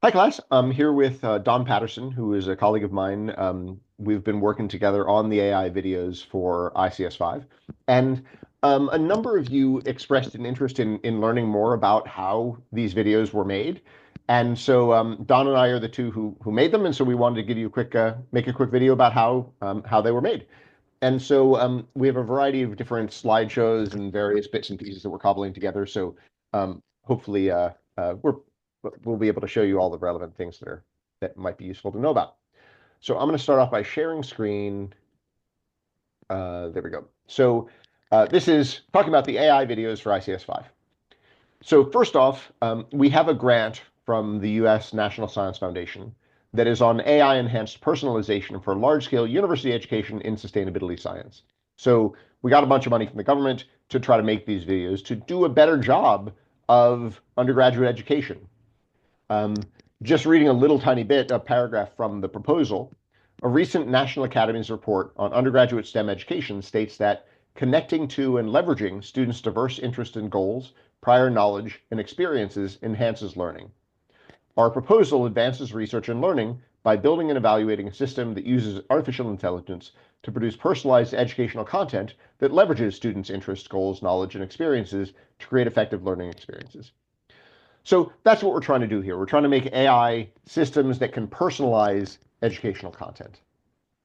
Hi, class. I'm here with Don Patterson, who is a colleague of mine. We've been working together on the AI videos for ICS5. And a number of you expressed an interest in learning more about how these videos were made. And so Don and I are the two who made them. And so we wanted to give you a quick, make a quick video about how they were made. And so we have a variety of different slideshows and various bits and pieces that we're cobbling together. So hopefully we'll be able to show you all the relevant things that might be useful to know about. So I'm going to start off by sharing screen. There we go. So this is talking about the AI videos for ICS5. So first off, we have a grant from the US National Science Foundation that is on AI-enhanced personalization for large-scale university education in sustainability science. So we got a bunch of money from the government to try to make these videos to do a better job of undergraduate education. Um, just reading a little tiny bit, a paragraph from the proposal, a recent National Academies report on undergraduate STEM education states that connecting to and leveraging students' diverse interests and goals, prior knowledge, and experiences enhances learning. Our proposal advances research and learning by building and evaluating a system that uses artificial intelligence to produce personalized educational content that leverages students' interests, goals, knowledge, and experiences to create effective learning experiences. So that's what we're trying to do here. We're trying to make AI systems that can personalize educational content.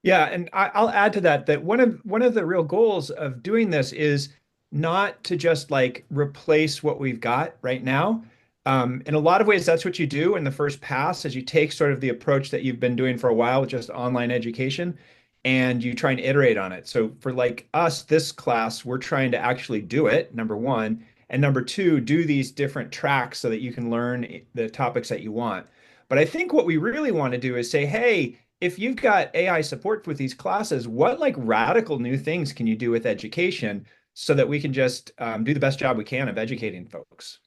Yeah, and I'll add to that that one of the real goals of doing this is not to just like replace what we've got right now. In a lot of ways, that's what you do in the first pass, is you take sort of the approach that you've been doing for a while with just online education, and you try and iterate on it. So for like us, this class, we're trying to actually do it, number one, and number two, do these different tracks so that you can learn the topics that you want. But I think what we really want to do is say, hey, if you've got AI support with these classes, what like radical new things can you do with education so that we can just do the best job we can of educating folks?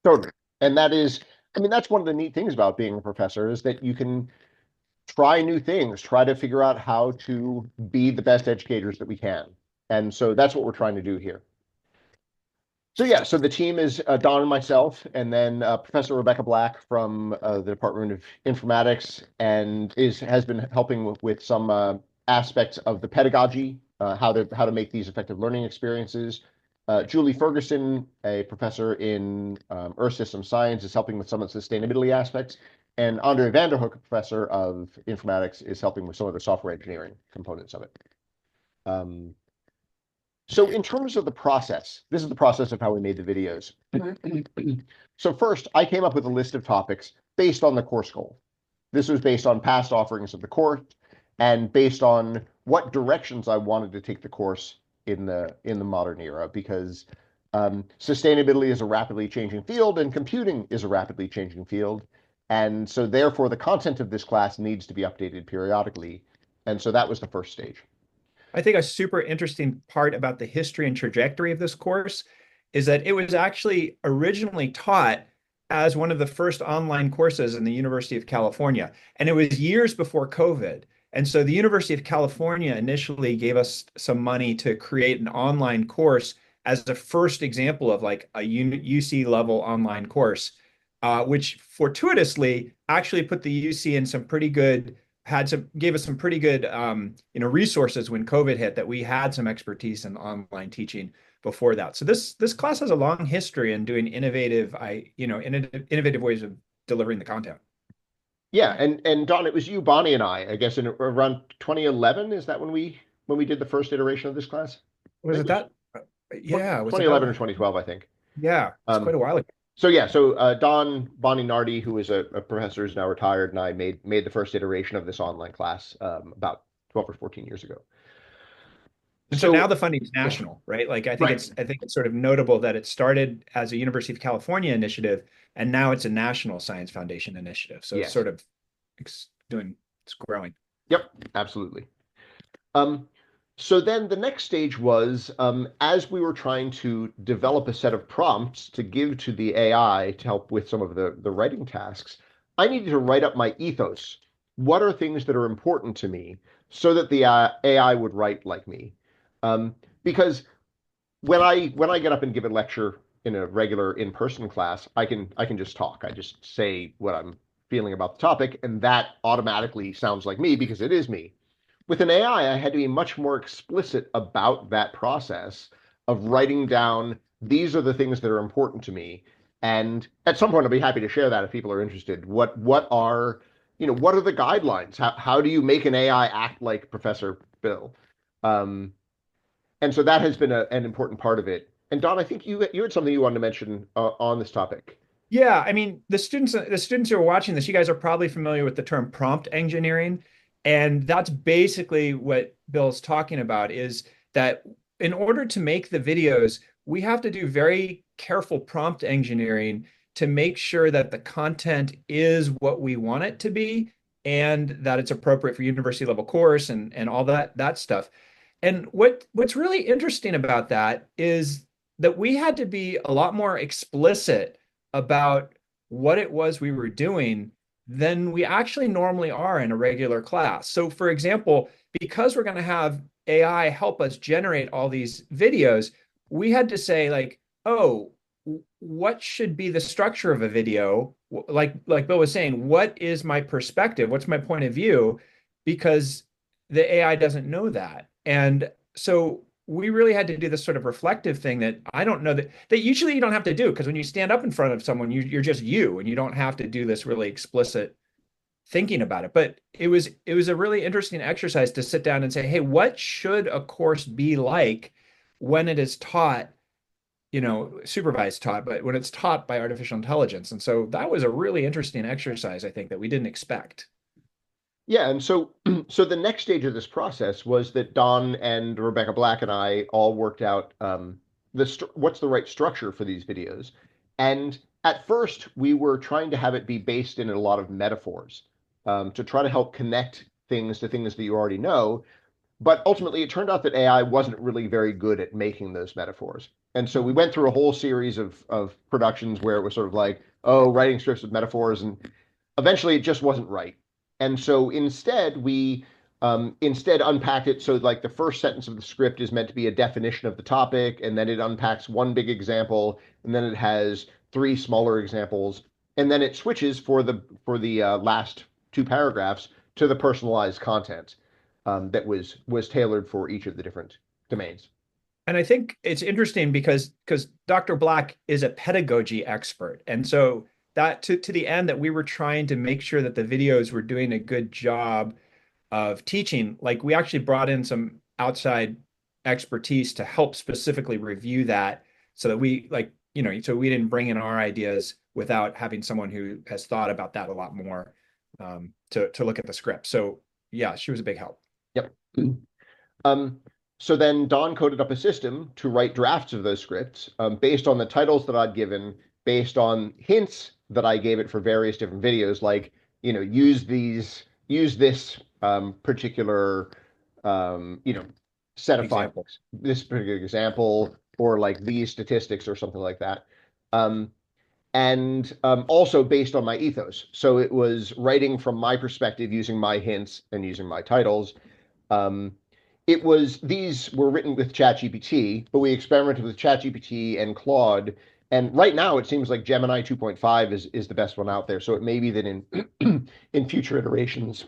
Totally. And that is, I mean, that's one of the neat things about being a professor is that you can try new things, try to figure out how to be the best educators that we can. And so that's what we're trying to do here. So yeah, so the team is Don and myself, and then Professor Rebecca Black from the Department of Informatics, and has been helping with some aspects of the pedagogy, how to make these effective learning experiences. Julie Ferguson, a professor in Earth System Science, is helping with some of the sustainability aspects, and Andre Vanderhoek, a professor of informatics, is helping with some of the software engineering components of it. Um, so in terms of the process, this is the process of how we made the videos. So first, I came up with a list of topics based on the course goal. This was based on past offerings of the course and based on what directions I wanted to take the course in the modern era, because sustainability is a rapidly changing field and computing is a rapidly changing field. And so therefore, the content of this class needs to be updated periodically. And so that was the first stage. I think a super interesting part about the history and trajectory of this course is that it was actually originally taught as one of the first online courses in the University of California. And it was years before COVID. And so the University of California initially gave us some money to create an online course as the first example of like a UC level online course, which fortuitously actually put the UC in some pretty good gave us some pretty good resources when COVID hit, that we had some expertise in online teaching before that. So this class has a long history in doing innovative ways of delivering the content. Yeah, and Don, it was you, Bonnie, and I guess in around 2011, is that when we did the first iteration of this class? I Was think it it was that? Yeah, was it that 2011 or long? 2012, I think. Yeah, it's quite Um, a while ago. so yeah, so Don, Bonnie Nardi, who is a professor, is now retired, and I made the first iteration of this online class about 12 or 14 years ago. And so now So the funding is national, right? Like right, I think it's sort of notable that it started as a University of California initiative, and now it's a National Science Foundation initiative. So it's yes, sort of it's growing. yep, absolutely. Um, so then the next stage was, as we were trying to develop a set of prompts to give to the AI to help with some of the writing tasks, I needed to write up my ethos. What are things that are important to me so that the AI would write like me? Because when I get up and give a lecture in a regular in-person class, I can just talk. I just say what I'm feeling about the topic, and that automatically sounds like me because it is me. With an AI, I had to be much more explicit about that process of writing down these are the things that are important to me. And at some point, I'll be happy to share that if people are interested. What are the guidelines? How do you make an AI act like Professor Bill? Um, and so that has been an important part of it. And Don, I think you had something you wanted to mention on this topic. Yeah, I mean, the students who are watching this, you guys are probably familiar with the term prompt engineering, and that's basically what Bill's talking about is that in order to make the videos, we have to do very careful prompt engineering to make sure that the content is what we want it to be and that it's appropriate for university level course and all that stuff. And what's really interesting about that is that we had to be a lot more explicit about what it was we were doing than we actually normally are in a regular class. So, for example, because we're going to have AI help us generate all these videos, we had to say, like, oh, what should be the structure of a video? Like Bill was saying, what is my perspective? What's my point of view? Because the AI doesn't know that. And so we really had to do this sort of reflective thing that I don't know that usually you don't have to do because when you stand up in front of someone, you're just you and you don't have to do this really explicit thinking about it. But it was a really interesting exercise to sit down and say, hey, what should a course be like when it is taught, supervised taught, but when it's taught by artificial intelligence? And so that was a really interesting exercise, I think, that we didn't expect. Yeah, and so so the next stage of this process was that Don and Rebecca Black and I all worked out what's the right structure for these videos. And at first, we were trying to have it be based in a lot of metaphors to try to help connect things to things that you already know. But ultimately, it turned out that AI wasn't really very good at making those metaphors. And so we went through a whole series of productions where it was sort of like, oh, writing scripts with metaphors, and eventually it just wasn't right. And so instead, we instead unpacked it so like the first sentence of the script is meant to be a definition of the topic, and then it unpacks one big example, and then it has three smaller examples, and then it switches for the last two paragraphs to the personalized content that was tailored for each of the different domains. And I think it's interesting because Dr. Black is a pedagogy expert. And so that to the end that we were trying to make sure that the videos were doing a good job of teaching, like we actually brought in some outside expertise to help specifically review that so that so we didn't bring in our ideas without having someone who has thought about that a lot more to look at the script. So yeah, she was a big help. Yep. Um, so then Don coded up a system to write drafts of those scripts based on the titles that I'd given, based on hints that I gave it for various different videos, like, use this particular, you know, set of Example. findings, this particular example, or like these statistics or something like that. Um, and also based on my ethos. So it was writing from my perspective using my hints and using my titles. Um, these were written with ChatGPT, but we experimented with ChatGPT and Claude. And right now, it seems like Gemini 2.5 is the best one out there. So it may be that in in future iterations,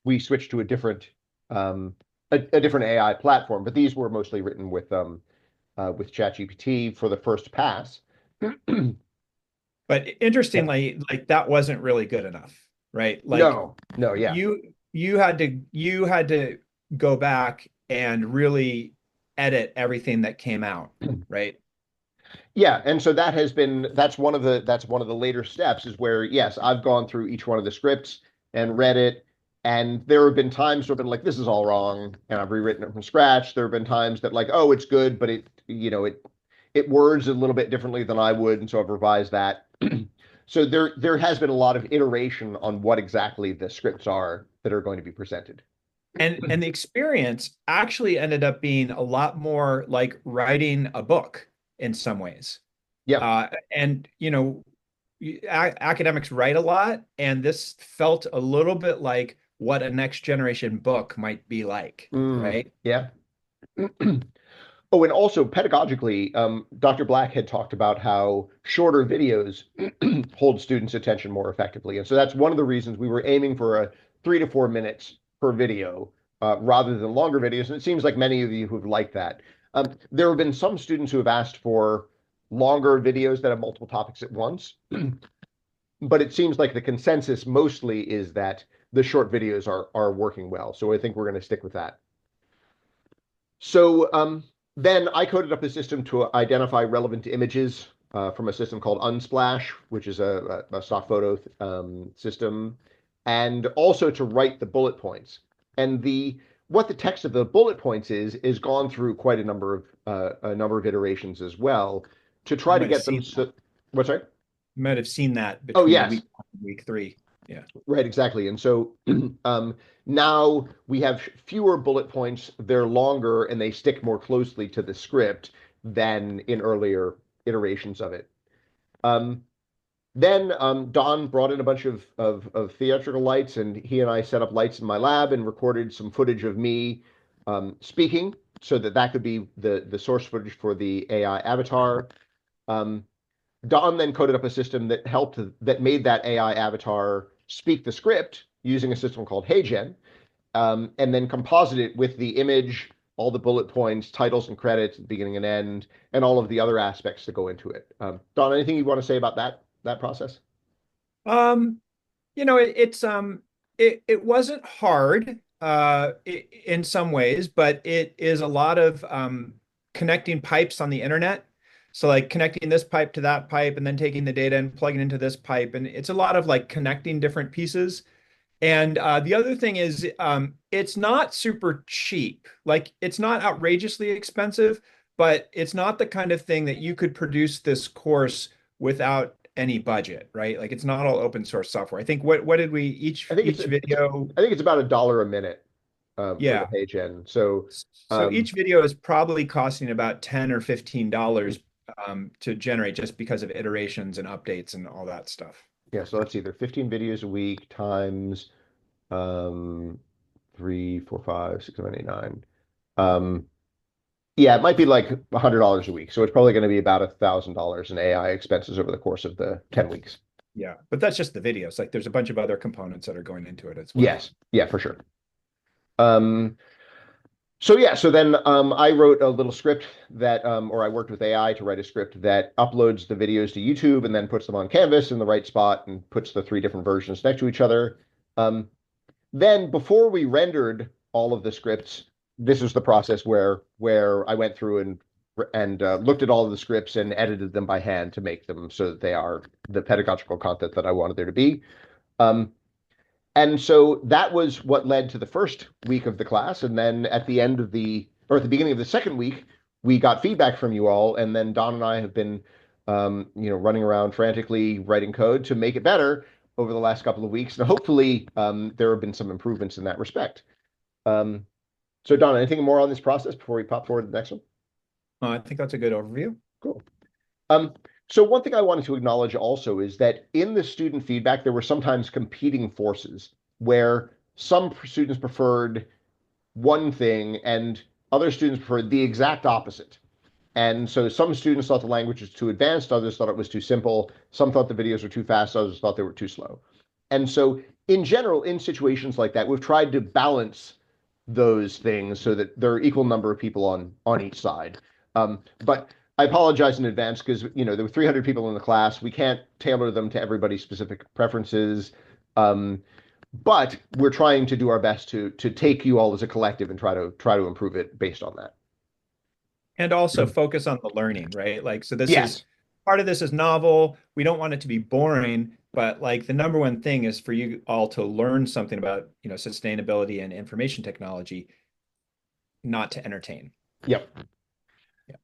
we switch to a different AI platform. But these were mostly written with ChatGPT for the first pass. But Yeah. interestingly, like that wasn't really good enough, right? Like No, no, yeah. you had to go back and really edit everything that came out, right? Yeah, and so that's one of the later steps is where yes, I've gone through each one of the scripts and read it, and there have been times where I've been like, this is all wrong, and I've rewritten it from scratch. There have been times that like, oh, it's good, but it words a little bit differently than I would, and so I've revised that. So there has been a lot of iteration on what exactly the scripts are that are going to be presented. And the experience actually ended up being a lot more like writing a book in some ways. Yep. And academics write a lot, and this felt a little bit like what a next generation book might be like, right? Yeah. Oh, and also pedagogically, Dr. Black had talked about how shorter videos hold students' attention more effectively. And so that's one of the reasons we were aiming for a 3 to 4 minutes per video rather than longer videos. And it seems like many of you who've liked that. There have been some students who have asked for longer videos that have multiple topics at once, but it seems like the consensus mostly is that the short videos are working well. So I think we're going to stick with that. So then I coded up a system to identify relevant images from a system called Unsplash, which is a stock photo system, and also to write the bullet points. And the what the text of the bullet points is gone through quite a number of iterations as well to You try to might have get them. seen that. So, what's right? You might have seen that Oh between yes, week 1 and week 3. Yeah. right, exactly. And so now we have fewer bullet points. They're longer and they stick more closely to the script than in earlier iterations of it. Um, then Don brought in a bunch of theatrical lights, and he and I set up lights in my lab and recorded some footage of me speaking so that that could be the source footage for the AI avatar. Um, Don then coded up a system that made that AI avatar speak the script using a system called HeyGen, and then composite it with the image, all the bullet points, titles and credits, beginning and end, and all of the other aspects that go into it. Don, anything you want to say about that process? Um, it wasn't hard in some ways, but it is a lot of connecting pipes on the internet. So like connecting this pipe to that pipe and then taking the data and plugging into this pipe. And it's a lot of like connecting different pieces. And the other thing is, it's not super cheap. Like, it's not outrageously expensive, but it's not the kind of thing that you could produce this course without any budget, right? Like, it's not all open source software. I think what did we I think each video? I think it's about $1 a minute for the Yeah. HeyGen. So So um, each video is probably costing about 10 or $15 to generate just because of iterations and updates and all that stuff. yeah, so that's either 15 videos a week times um, 3, 4, 5, 6, 7, 8, 9. Yeah, it might be like $100 a week. So it's probably going to be about $1,000 in AI expenses over the course of the 10 weeks. Yeah, but that's just the videos. Like there's a bunch of other components that are going into it as well. Yes. Yeah, for sure. Um, so yeah, so then I wrote a little script or I worked with AI to write a script that uploads the videos to YouTube and then puts them on Canvas in the right spot and puts the three different versions next to each other. Um, Then before we rendered all of the scripts, this was the process where I went through and looked at all of the scripts and edited them by hand to make them so that they are the pedagogical content that I wanted there to be. Um, and so that was what led to the first week of the class. And then at the end of at the beginning of the second week, we got feedback from you all. And then Don and I have been, running around frantically writing code to make it better over the last couple of weeks. And hopefully, there have been some improvements in that respect. Um, so Don, anything more on this process before we pop forward to the next one? I think that's a good overview. Cool. Um, so one thing I wanted to acknowledge also is that in the student feedback, there were sometimes competing forces where some students preferred one thing and other students preferred the exact opposite. And so some students thought the language was too advanced, others thought it was too simple, some thought the videos were too fast, others thought they were too slow. And so in general, in situations like that, we've tried to balance those things so that there are equal number of people on each side. But I apologize in advance because there were 300 people in the class. We can't tailor them to everybody's specific preferences. Um, but we're trying to do our best to take you all as a collective and try to improve it based on that. And also focus on the learning, right? Like, so this is Yes. part of this is novel. We don't want it to be boring, but like the number one thing is for you all to learn something about, sustainability and information technology, not to entertain. Yep. Yeah.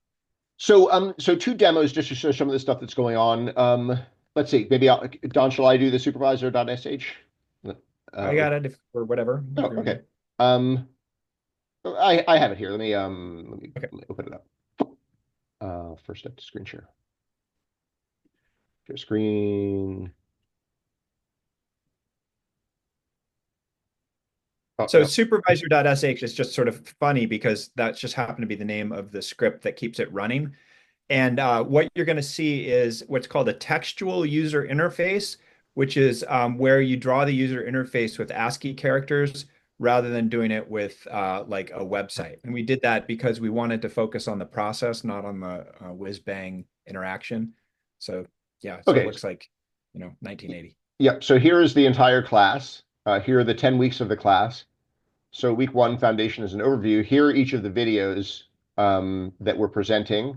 So two demos just to show some of the stuff that's going on. Let's see. Maybe Don, shall I do the supervisor.sh? I Or got it if or whatever. oh, You're okay. good. I have it here. Okay. Let me open it up. First up, screen share. Share screen. Oh, So no. supervisor.sh is just sort of funny because that's just happened to be the name of the script that keeps it running. And what you're going to see is what's called a textual user interface, which is where you draw the user interface with ASCII characters rather than doing it with like a website. And we did that because we wanted to focus on the process, not on the whiz bang interaction. So yeah, so it Okay. looks like, 1980. Yep. So here is the entire class. Here are the 10 weeks of the class. So week one, foundation is an overview. Here are each of the videos that we're presenting.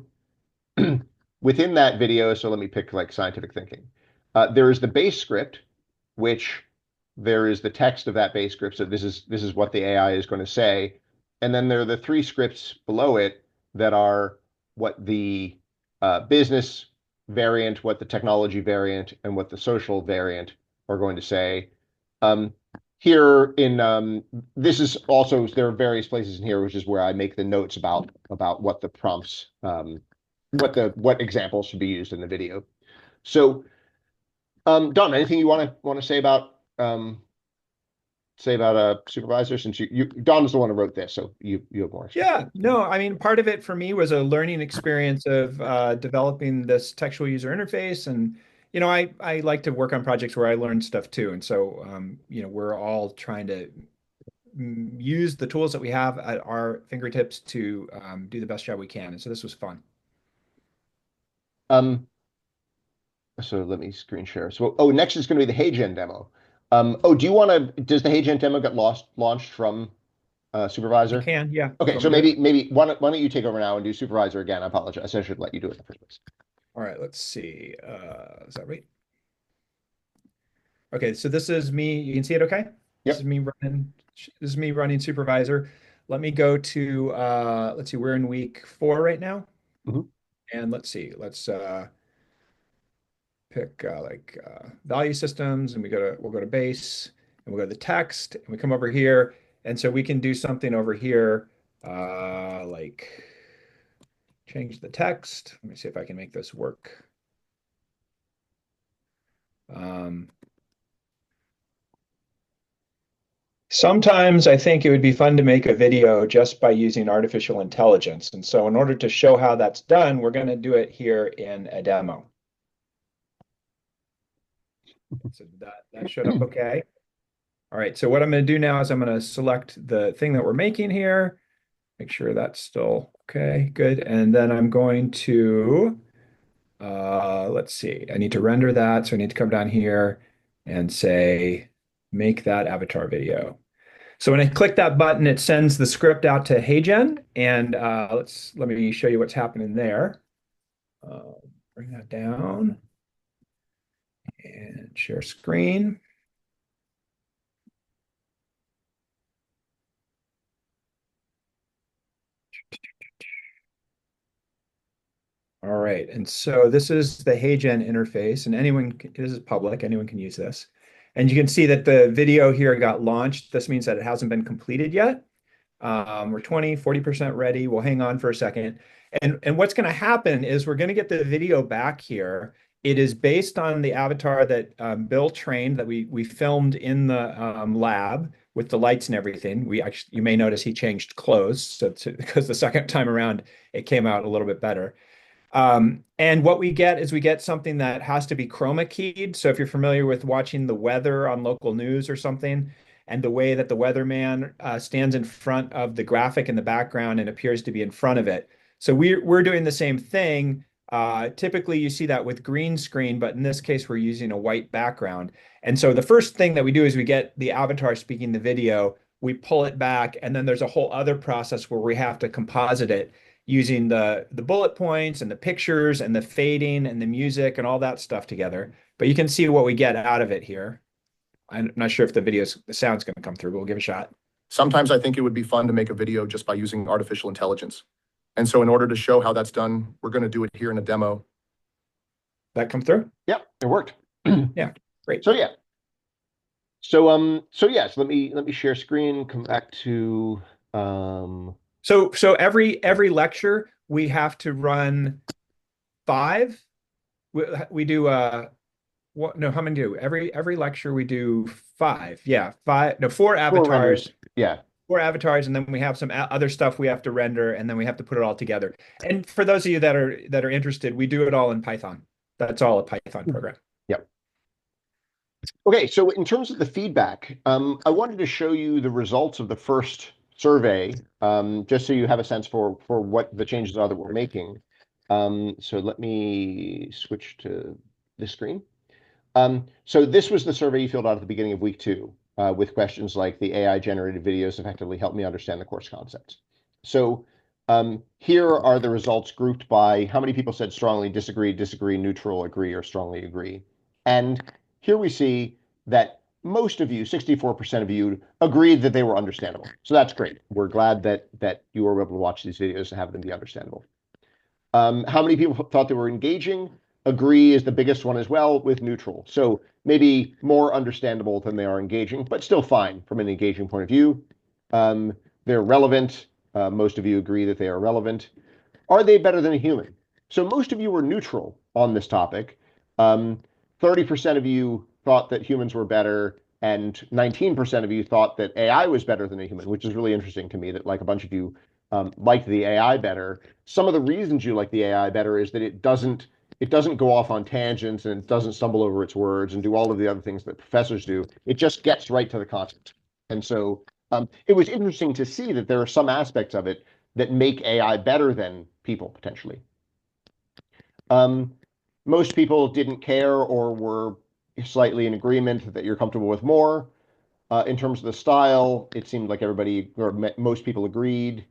Within that video, so let me pick like scientific thinking. There is the base script, which there is the text of that base script. So this is what the AI is going to say, and then there are the three scripts below it that are what the business variant, what the technology variant, and what the social variant are going to say. Um, Here in this is also there are various places in here, which is where I make the notes about what the prompts what examples should be used in the video. So, Don, anything you want to say about a supervisor since you Don is the one who wrote this, so you have more Yeah, experience. no, I mean, part of it for me was a learning experience of developing this textual user interface. And, I like to work on projects where I learn stuff too. And so, we're all trying to use the tools that we have at our fingertips to do the best job we can. And so this was fun. Um, so let me screen share. So, next is going to be the HeyGen demo. Do you want to? Does the HeyGen demo get launched from I supervisor? can, yeah. Okay, You want so me to do it? maybe why don't you take over now and do supervisor again? I apologize. I should let you do it in the first place. All right, let's see. Is that right? Okay, so this is me. You can see it okay? This is Yep. me running. This is me running supervisor. Let me go to let's see, we're in week 4 right now. Mhm. And let's see, let's pick value systems and we'll go to base and we'll go to the text and we come over here. And so we can do something over here like change the text. Let me see if I can make this work. Um, Sometimes I think it would be fun to make a video just by using artificial intelligence. And so in order to show how that's done, we're going to do it here in a demo. So that showed up okay. All right, so what I'm going to do now is I'm going to select the thing that we're making here, make sure that's still okay, good. And then I'm going to, let's see, I need to render that. So I need to come down here and say, make that avatar video. So when I click that button, it sends the script out to HeyGen, and let me show you what's happening there. Uh, Bring that down and share screen. All right, and so this is the HeyGen interface, and this is public, anyone can use this. And you can see that the video here got launched. This means that it hasn't been completed yet. We're 20, 40% ready. We'll hang on for a second. And what's going to happen is we're going to get the video back here. It is based on the avatar that Bill trained that we filmed in the lab with the lights and everything. You may notice he changed clothes because the second time around it came out a little bit better. And what we get something that has to be chroma keyed. So if you're familiar with watching the weather on local news or something, and the way that the weatherman stands in front of the graphic in the background and appears to be in front of it. So we're doing the same thing. Typically, you see that with green screen, but in this case, we're using a white background. And so the first thing that we do is we get the avatar speaking the video, we pull it back, and then there's a whole other process where we have to composite it using the bullet points and the pictures and the fading and the music and all that stuff together. But you can see what we get out of it here. I'm not sure if the sound's going to come through, but we'll give it a shot. Sometimes I think it would be fun to make a video just by using artificial intelligence. And so in order to show how that's done, we're going to do it here in a demo. That come through? Yep, it worked. Yeah, great. So yeah. So yes, let me share screen, come back to So every lecture we have to run 5. We do what no how many do every lecture we do 5. Yeah, 5, no, 4 4 renders. avatars. Yeah. 4 avatars, and then we have some other stuff we have to render, and then we have to put it all together. And for those of you that are interested, we do it all in Python. That's all a Python program. Yep. Okay, so in terms of the feedback, I wanted to show you the results of the first survey, just so you have a sense for what the changes are that we're making. So let me switch to this screen. So this was the survey you filled out at the beginning of week 2, with questions like the AI generated videos effectively help me understand the course concepts. So here are the results grouped by how many people said strongly disagree, disagree, neutral, agree, or strongly agree. And here we see that most of you, 64% of you, agreed that they were understandable. So that's great. We're glad that you were able to watch these videos and have them be understandable. How many people thought they were engaging? Agree is the biggest one as well, with neutral. So maybe more understandable than they are engaging, but still fine from an engaging point of view. They're relevant. Most of you agree that they are relevant. Are they better than a human? So most of you were neutral on this topic. 30% of you thought that humans were better, and 19% of you thought that AI was better than a human, which is really interesting to me that like a bunch of you liked the AI better. Some of the reasons you like the AI better is that it doesn't go off on tangents, and it doesn't stumble over its words and do all of the other things that professors do. It just gets right to the content. And so it was interesting to see that there are some aspects of it that make AI better than people potentially. Most people didn't care or were slightly in agreement that you're comfortable with more. In terms of the style, it seemed like everybody or most people agreed.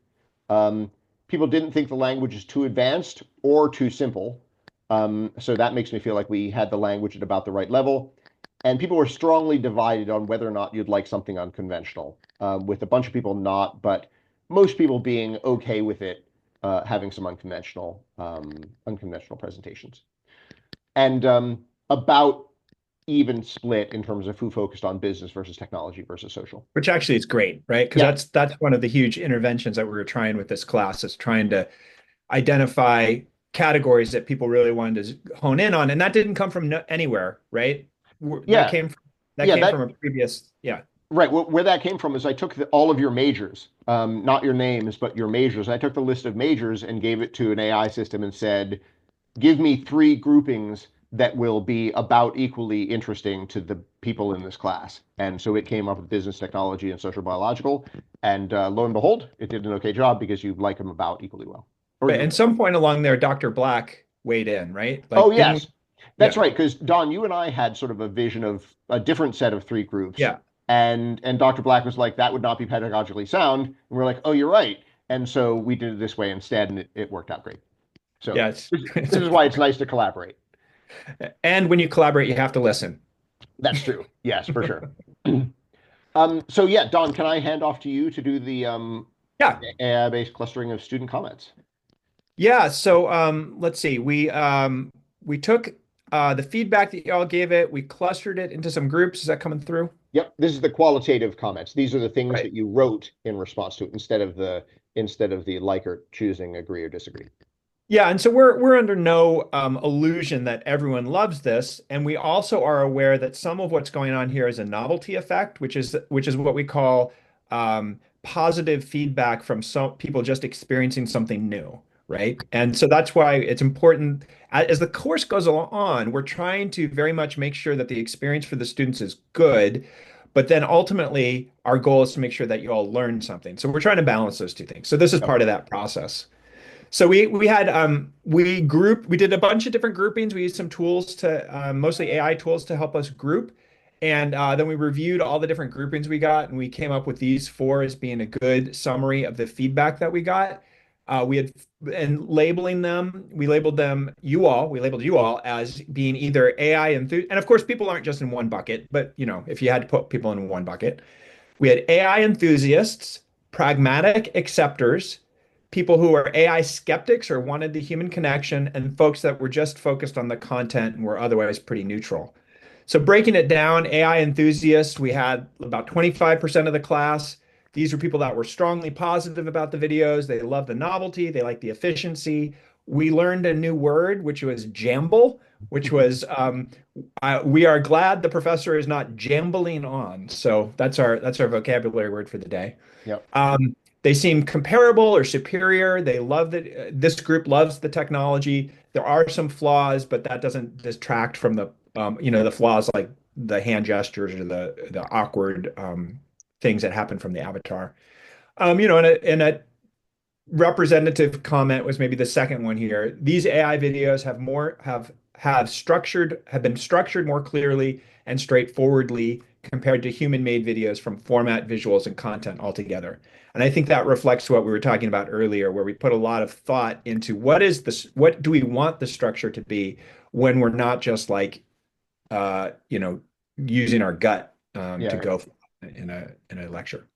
Um, People didn't think the language is too advanced or too simple. So that makes me feel like we had the language at about the right level. And people were strongly divided on whether or not you'd like something unconventional, with a bunch of people not, but most people being okay with it, having some unconventional presentations. And about even split in terms of who focused on business versus technology versus social. Which actually is great, right? Because Yeah, that's one of the huge interventions that we were trying with this class, is trying to identify categories that people really wanted to hone in on, and that didn't come from anywhere, right? That yeah, came from yeah. a previous, yeah. Right. Where that came from is I took all of your majors, not your names, but your majors. I took the list of majors and gave it to an AI system and said, give me 3 groupings that will be about equally interesting to the people in this class. And so it came up with business, technology, and social biological. And lo and behold, it did an okay job because you like them about equally well. Or Right. you, And some point along there, Dr. Black weighed in, right? oh Like, didn't we? yes, that's Yeah. right. Because Don, you and I had sort of a vision of a different set of 3 groups, Yeah. and Dr. Black was like, that would not be pedagogically sound. And we're like, oh, you're right. And so we did it this way instead, and it worked out great. So Yeah. It's this is why it's nice to collaborate. and when you collaborate, you have to listen. That's true. Yes, for sure. So yeah, Don, can I hand off to you to do the Yeah. AI-based clustering of student comments? Yeah. So let's see. We took the feedback that y'all gave it, we clustered it into some groups. Is that coming through? Yep, this is the qualitative comments. These are the things Right. that you wrote in response to it instead of the like or choosing, agree or disagree. Yeah, and so we're under no illusion that everyone loves this, and we also are aware that some of what's going on here is a novelty effect, which is what we call positive feedback from some people just experiencing something new, right? And so that's why it's important as the course goes on, we're trying to very much make sure that the experience for the students is good, but then ultimately our goal is to make sure that you all learn something. So we're trying to balance those two things. So this is Yep. part of that process. So we did a bunch of different groupings. We used some tools to mostly AI tools to help us group, and then we reviewed all the different groupings we got, and we came up with these 4 as being a good summary of the feedback that we got. We had and labeling them, we labeled you all as being either AI enthusiast, and of course people aren't just in one bucket, but if you had to put people in one bucket, we had AI enthusiasts, pragmatic acceptors, people who are AI skeptics or wanted the human connection, and folks that were just focused on the content and were otherwise pretty neutral. So breaking it down, AI enthusiasts, we had about 25% of the class. These were people that were strongly positive about the videos. They loved the novelty, they liked the efficiency. we learned a new word, which was jamble, which was we are glad the professor is not jambling on. So that's our vocabulary word for the day. Yep. They seem comparable or superior. They love that this group loves the technology. There are some flaws, but that doesn't distract from the flaws like the hand gestures or the awkward things that happen from the avatar. And a representative comment was maybe the second one here. These AI videos have been structured more clearly and straightforwardly compared to human-made videos from format, visuals, and content altogether. And I think that reflects what we were talking about earlier, where we put a lot of thought into what do we want the structure to be when we're not just like using our gut to Yeah. go in a lecture.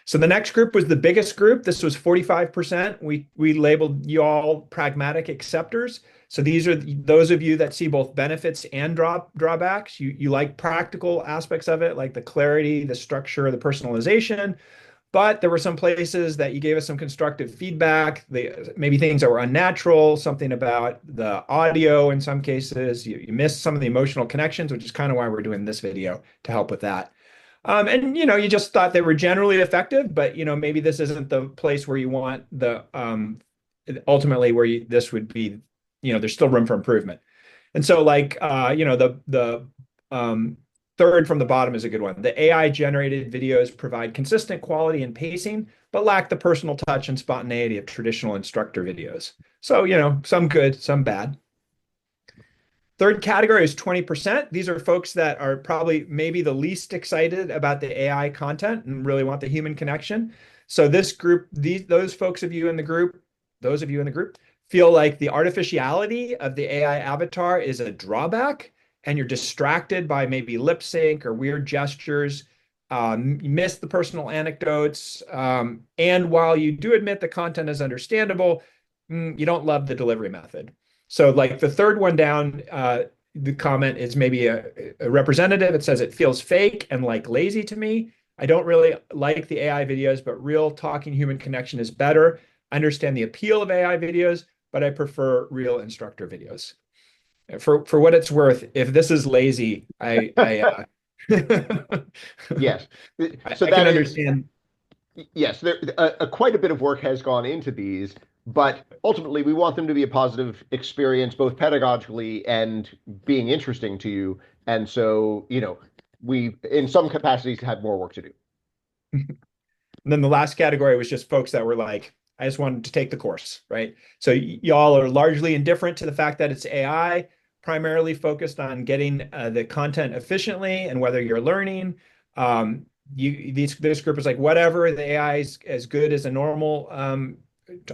So the next group was the biggest group. This was 45%. We labeled you all pragmatic acceptors. So these are those of you that see both benefits and drawbacks. You like practical aspects of it, like the clarity, the structure, the personalization. But there were some places that you gave us some constructive feedback. Maybe things that were unnatural, something about the audio in some cases. You missed some of the emotional connections, which is kind of why we're doing this video to help with that. And you just thought they were generally effective, but maybe this isn't the place where you want the ultimately where this would be, there's still room for improvement. And so like the third from the bottom is a good one. The AI generated videos provide consistent quality and pacing, but lack the personal touch and spontaneity of traditional instructor videos. So, some good, some bad. Third category is 20%. These are folks that are probably maybe the least excited about the AI content and really want the human connection. So this group, those of you in the group feel like the artificiality of the AI avatar is a drawback, and you're distracted by maybe lip sync or weird gestures. You miss the personal anecdotes. And while you do admit the content is understandable, you don't love the delivery method. So like the third one down, the comment is maybe a representative. It says it feels fake and like lazy to me. I don't really like the AI videos, but real talking human connection is better. I understand the appeal of AI videos, but I prefer real instructor videos. For what it's worth, if this is lazy, Yes. So I that can is, understand. yes, quite a bit of work has gone into these, but ultimately we want them to be a positive experience, both pedagogically and being interesting to you. And so, we, in some capacities, have more work to do. And then the last category was just folks that were like, I just wanted to take the course, right? So y'all are largely indifferent to the fact that it's AI, primarily focused on getting the content efficiently and whether you're learning. This group is like, whatever, the AI is as good as a normal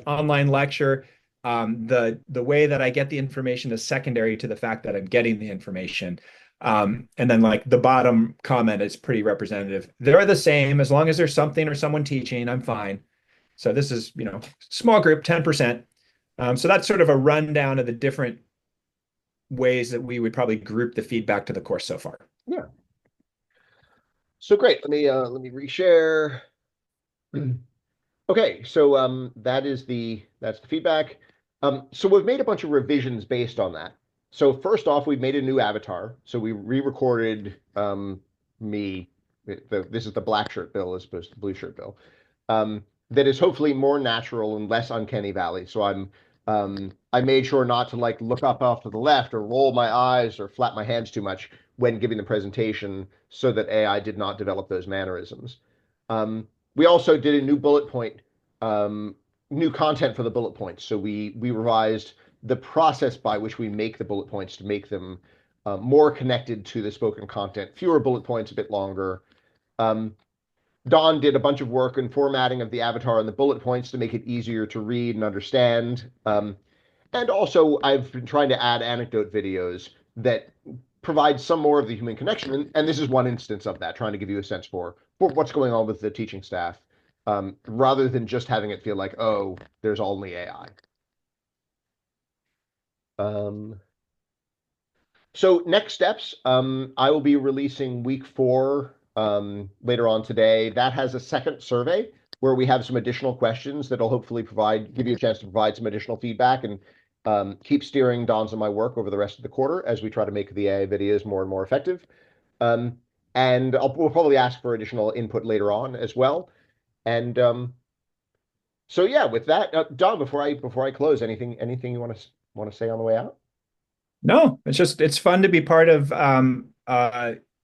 online lecture. The way that I get the information is secondary to the fact that I'm getting the information. And then like the bottom comment is pretty representative. They're the same as long as there's something or someone teaching, I'm fine. So this is, small group, 10%. So that's sort of a rundown of the different ways that we would probably group the feedback to the course so far. Yeah. So great. Let me reshare. Okay, so that's the feedback. So we've made a bunch of revisions based on that. So first off, we've made a new avatar. So we re-recorded me. This is the black shirt Bill as opposed to the blue shirt Bill. That is hopefully more natural and less uncanny valley. So I made sure not to like look up off to the left or roll my eyes or flap my hands too much when giving the presentation, so that AI did not develop those mannerisms. We also did a new bullet point, um, new content for the bullet points. So we revised the process by which we make the bullet points to make them more connected to the spoken content, fewer bullet points, a bit longer. Um, Don did a bunch of work in formatting of the avatar and the bullet points to make it easier to read and understand. And also, I've been trying to add anecdote videos that provide some more of the human connection. And this is one instance of that, trying to give you a sense for what's going on with the teaching staff, rather than just having it feel like, oh, there's only AI. So next steps, I will be releasing week 4 later on today. That has a second survey where we have some additional questions that'll hopefully give you a chance to provide some additional feedback. And keep steering Don's and my work over the rest of the quarter as we try to make the AI videos more and more effective. Um, and we'll probably ask for additional input later on as well. And so yeah, with that, Don, before I close, anything you want to say on the way out? No, it's fun to be part of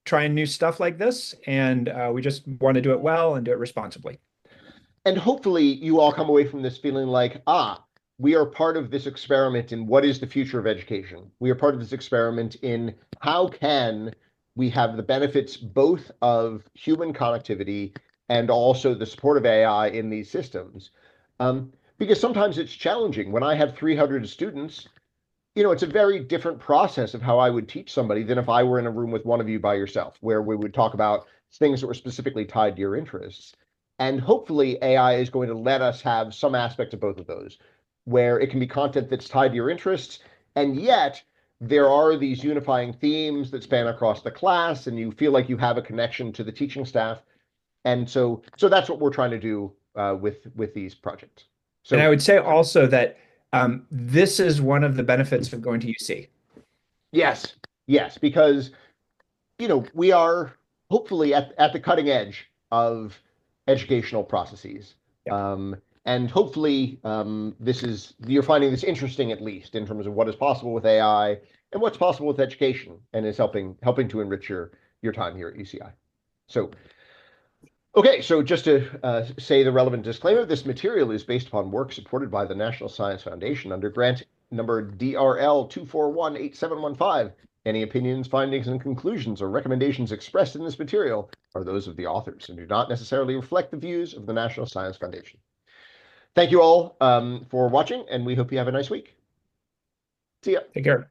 trying new stuff like this, and we just want to do it well and do it responsibly. And hopefully you all come away from this feeling like, we are part of this experiment in what is the future of education. We are part of this experiment in how can we have the benefits both of human connectivity and also the support of AI in these systems. Because sometimes it's challenging. When I have 300 students, it's a very different process of how I would teach somebody than if I were in a room with one of you by yourself, where we would talk about things that were specifically tied to your interests. And hopefully, AI is going to let us have some aspect of both of those, where it can be content that's tied to your interests, and yet there are these unifying themes that span across the class, and you feel like you have a connection to the teaching staff. And so that's what we're trying to do with these projects. And I So would say also that this is one of the benefits of going to UC. yes, yes, because we are hopefully at the cutting edge of educational processes. Yep. And hopefully, you're finding this interesting, at least in terms of what is possible with AI and what's possible with education, and is helping to enrich your time here at UCI. So, okay, so just to say the relevant disclaimer, this material is based upon work supported by the National Science Foundation under grant number DRL 2418715. Any opinions, findings, and conclusions or recommendations expressed in this material are those of the authors and do not necessarily reflect the views of the National Science Foundation. Thank you all for watching, and we hope you have a nice week. See ya. Take care.